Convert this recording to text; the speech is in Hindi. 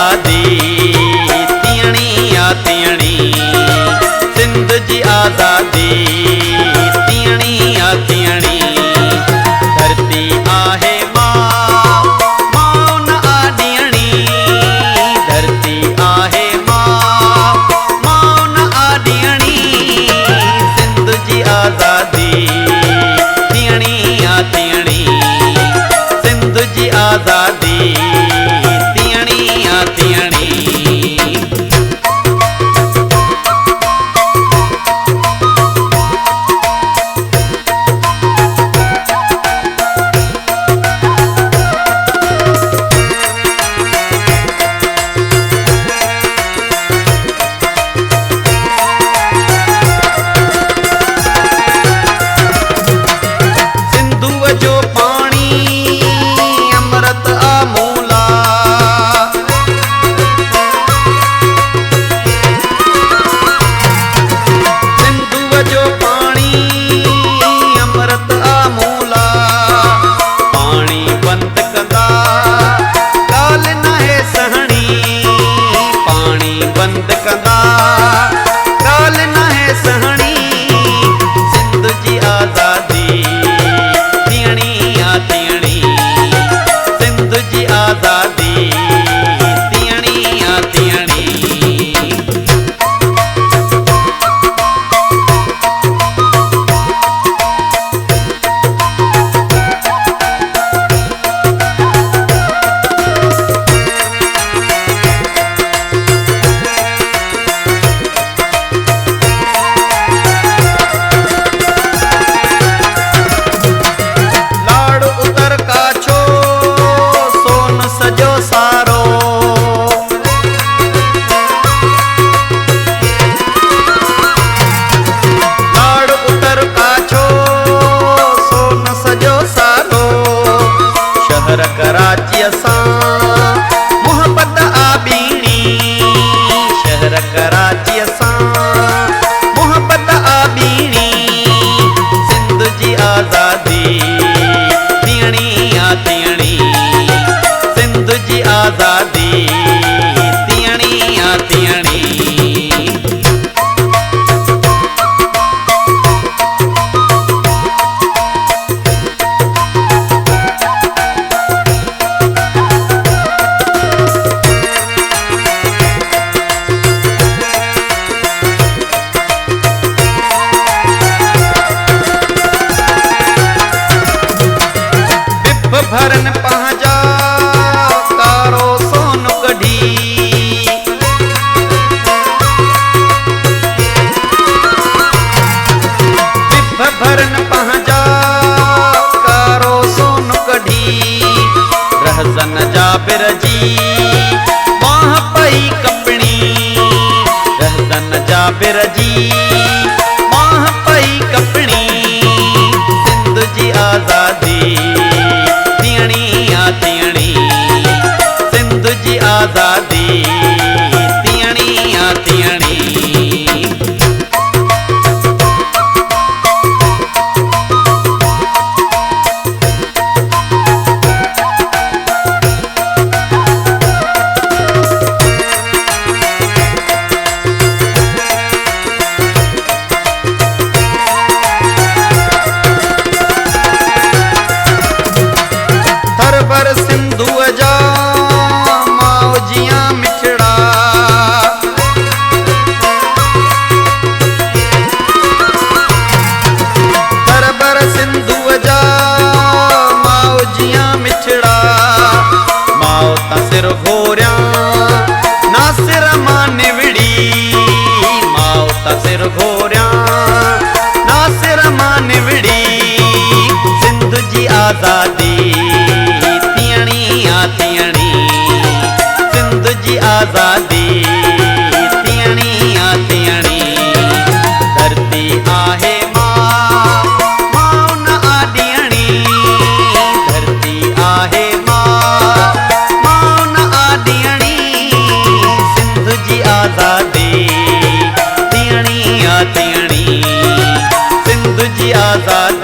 आज़ादी तीअणी आ तीअणी, सिंध जी आज़ादी तीअणी आ तीअणी। धरती आहे मां, मां न आॾियणी, धरती आहे मां, मां न आॾियणी। सिंध जी आज़ादी तीअणी आ तीअणी, सिंध जी आज़ादी तीअणी आ तीअणी। शहर कराची सां मोहब्बत आ बीणी, शहर कराची सां मोहब्बत आ बीणी। सिंध जी आज़ादी तीअणी आ तीअणी, सिंध जी आज़ादी तीअणी आ तीअणी। भरन पंहिंजा कारो सोन कढी, बिभ भरन पंहिंजा कारो सोन कढी। रहज़न जाबिर जी बाह पई कपणी, रहज़न जाबिर जी बाह पई कपणी। सिंध जी आज़ादी तीअणी आ तीअणी, सिंध जी आज़ादी तीअणी आ तीअणी। थरबर सिंधुअ जा माउजियां मिठड़ा, थरबर सिंधुअ जा माउजियां मिठड़ा। माउ तां सिर घोरियां नासिर मां निवड़ी, माउ तां सिर घोरियां नासिर मां निवड़ी। सिंध जी आज़ादी तीअणी आ तीअणी, सिंध जी आज़ादी तीअणी आ तीअणी। धरती आहे मां, मां न आॾियणी, धरती आहे मां, मां न आॾियणी। सिंध जी आज़ादी तीअणी आ तीअणी, सिंध जी आज़ादी